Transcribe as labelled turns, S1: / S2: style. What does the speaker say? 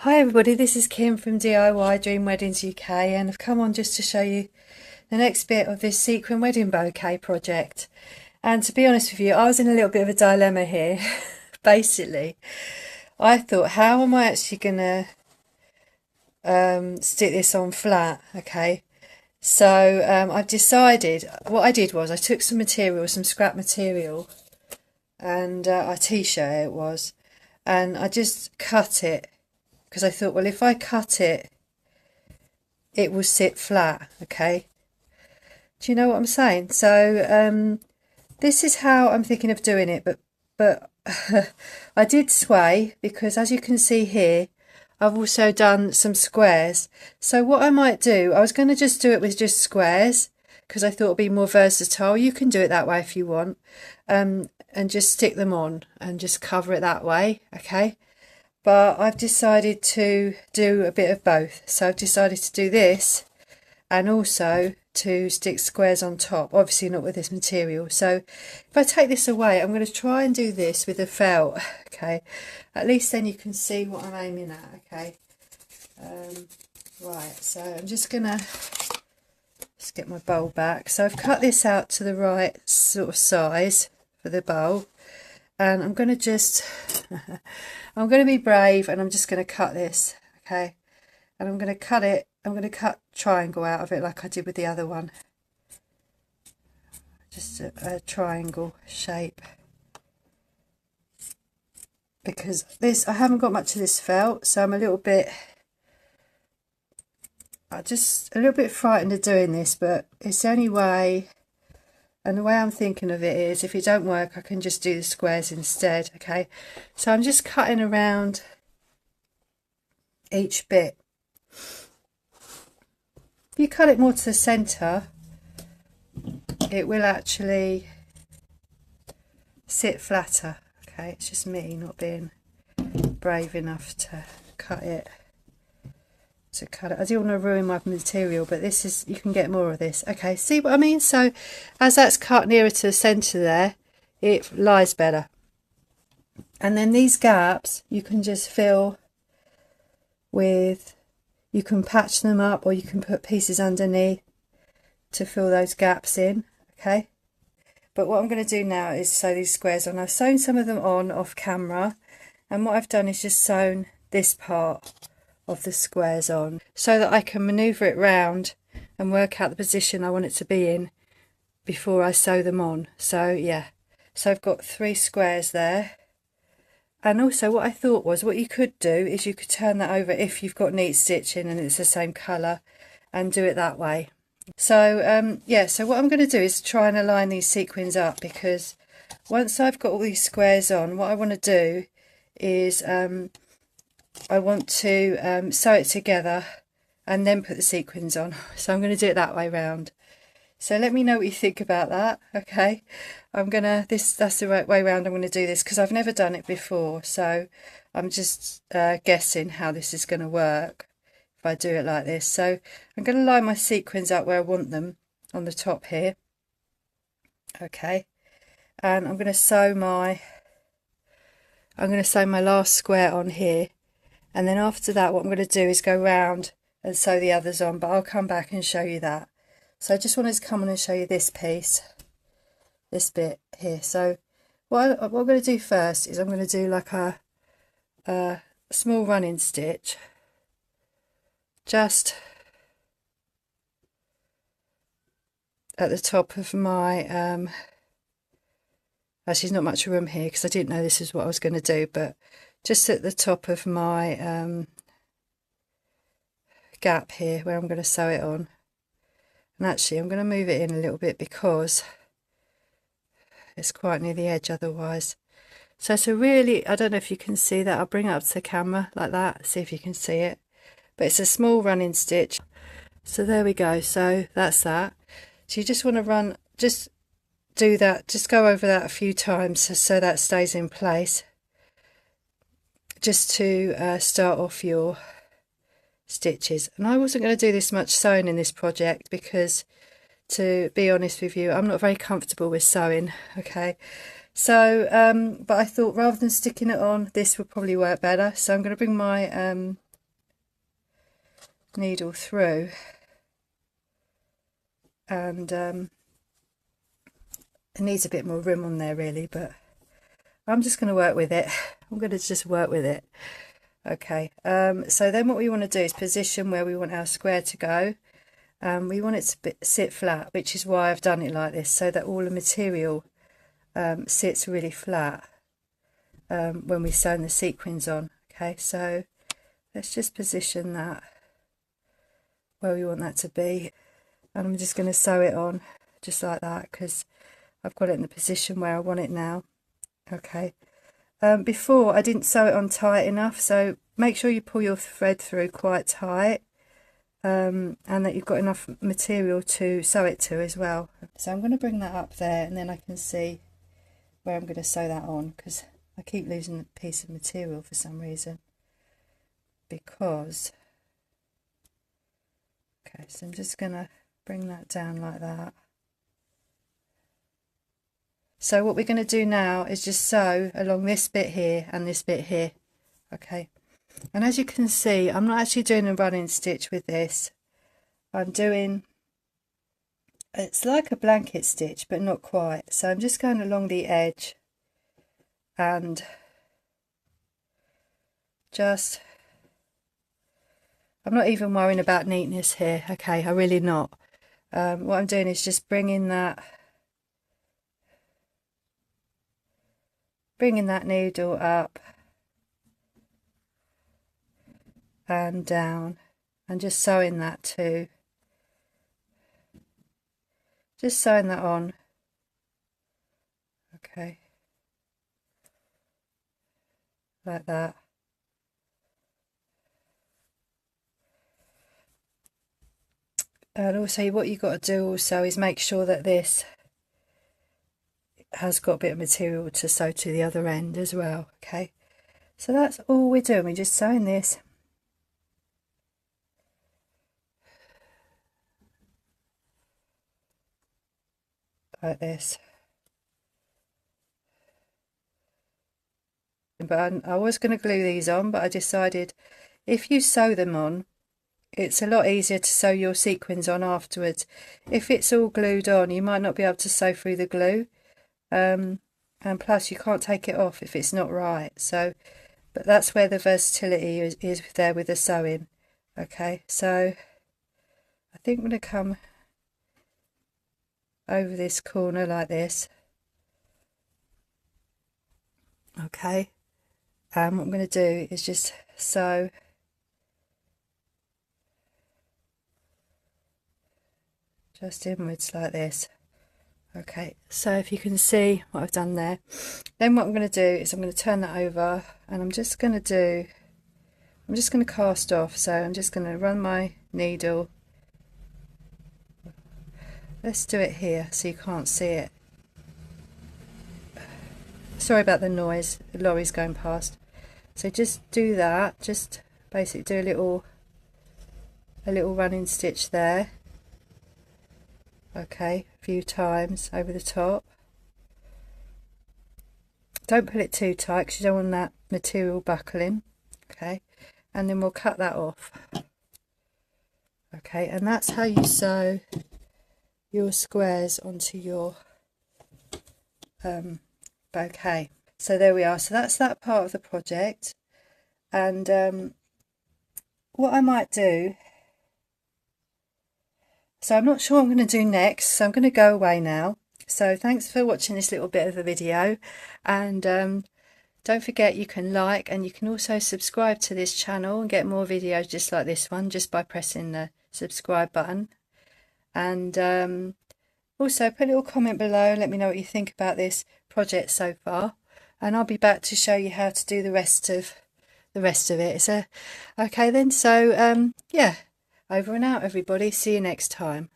S1: Hi everybody, this is Kim from DIY Dream Weddings UK, and I've come on just to show you the next bit of this Sequin Wedding Bouquet project. And to be honest with you, I was in a little bit of a dilemma here. Basically, I thought, how am I actually going to stick this on flat? Okay, so I've decided, what I did was I took some material, some scrap material, and a t-shirt it was, and I just cut it. Because I thought, well, if I cut it, it will sit flat, okay? Do you know what I'm saying? So this is how I'm thinking of doing it, but I did sway because, as you can see here, I've also done some squares. So what I might do, I was going to just do it with just squares because I thought it'd be more versatile. You can do it that way if you want, and just stick them on and just cover it that way, okay? But I've decided to do a bit of both. So I've decided to do this and also to stick squares on top, obviously not with this material. So if I take this away, I'm going to try and do this with a felt, okay? At least then you can see what I'm aiming at, okay? Right, so I'm just going to get my bowl back. So I've cut this out to the right sort of size for the bowl. And I'm going to just, I'm going to be brave and I'm just going to cut this, okay? And I'm going to cut it, I'm going to cut triangle out of it like I did with the other one. Just a triangle shape. Because this, I haven't got much of this felt, so I'm a little bit, just a little bit frightened of doing this, but it's the only way. And the way I'm thinking of it is, if it don't work, I can just do the squares instead, okay? So I'm just cutting around each bit. If you cut it more to the centre, it will actually sit flatter, okay? It's just me not being brave enough to cut it. I do want to ruin my material, but this is, you can get more of this. Okay, see what I mean? So as that's cut nearer to the centre there, it lies better. And then these gaps you can just fill with, you can patch them up or you can put pieces underneath to fill those gaps in, okay? But what I'm going to do now is sew these squares on. I've sewn some of them on off camera, and what I've done is just sewn this part of the squares on so that I can maneuver it round and work out the position I want it to be in before I sew them on. So yeah, so I've got 3 squares there. And also what I thought was, what you could do is you could turn that over if you've got neat stitching and it's the same colour, and do it that way. So yeah, so what I'm going to do is try and align these sequins up, because once I've got all these squares on, what I want to do is I want to sew it together and then put the sequins on. So I'm going to do it that way round. So let me know what you think about that, okay? That's the right way round I'm going to do this, because I've never done it before. So I'm just guessing how this is going to work if I do it like this. So I'm going to line my sequins up where I want them on the top here, okay? And I'm going to sew my last square on here. And then after that, what I'm going to do is go round and sew the others on, but I'll come back and show you that. So I just wanted to come on and show you this piece, this bit here. So what I'm going to do first is I'm going to do like a small running stitch, just at the top of my, actually there's not much room here because I didn't know this is what I was going to do, but just at the top of my gap here where I'm going to sew it on. And actually I'm going to move it in a little bit because it's quite near the edge otherwise. So it's a really, I don't know if you can see that, I'll bring it up to the camera like that, see if you can see it. But it's a small running stitch. So there we go, so that's that. So you just want to just do that, just go over that a few times so that stays in place, just to start off your stitches. And I wasn't going to do this much sewing in this project because, to be honest with you, I'm not very comfortable with sewing, okay? So but I thought rather than sticking it on, this would probably work better. So I'm going to bring my needle through, and it needs a bit more room on there really, but I'm just going to work with it. I'm going to just work with it. Okay, so then what we want to do is position where we want our square to go. We want it to sit flat, which is why I've done it like this, so that all the material sits really flat when we sew the sequins on. Okay, so let's just position that where we want that to be, and I'm just going to sew it on just like that because I've got it in the position where I want it now. Okay, before I didn't sew it on tight enough, so make sure you pull your thread through quite tight, and that you've got enough material to sew it to as well. So I'm going to bring that up there, and then I can see where I'm going to sew that on, because I keep losing a piece of material for some reason. Because, okay, so I'm just going to bring that down like that. So what we're going to do now is just sew along this bit here and this bit here. Okay, and as you can see, I'm not actually doing a running stitch with this. I'm doing, it's like a blanket stitch but not quite. So I'm just going along the edge and just, I'm not even worrying about neatness here. Okay, I'm really not. What I'm doing is just bringing that needle up and down, and just sewing that too. Just sewing that on. Okay, like that. And also what you've got to do also is make sure that this has got a bit of material to sew to the other end as well. Okay, so that's all we're doing. We're just sewing this like this. But I was going to glue these on, but I decided if you sew them on, it's a lot easier to sew your sequins on afterwards. If it's all glued on, you might not be able to sew through the glue, and plus you can't take it off if it's not right. So, but that's where the versatility is there with the sewing. Okay, so I think I'm going to come over this corner like this. Okay, and what I'm going to do is just sew just inwards like this. Okay, so if you can see what I've done there, then what I'm going to do is I'm going to turn that over, and I'm just going to cast off. So I'm just going to run my needle, let's do it here so you can't see it. Sorry about the noise, the lorry's going past. So just do that, just basically do a little running stitch there. Okay, a few times over the top. Don't put it too tight because you don't want that material buckling. Okay, and then we'll cut that off. Okay, and that's how you sew your squares onto your bouquet. So there we are. So that's that part of the project. And what I might do, so I'm not sure what I'm going to do next, so I'm going to go away now. So thanks for watching this little bit of the video, and don't forget you can like, and you can also subscribe to this channel and get more videos just like this one just by pressing the subscribe button. And also put a little comment below, let me know what you think about this project so far, and I'll be back to show you how to do the rest of it. So okay then, so yeah, over and out everybody, see you next time.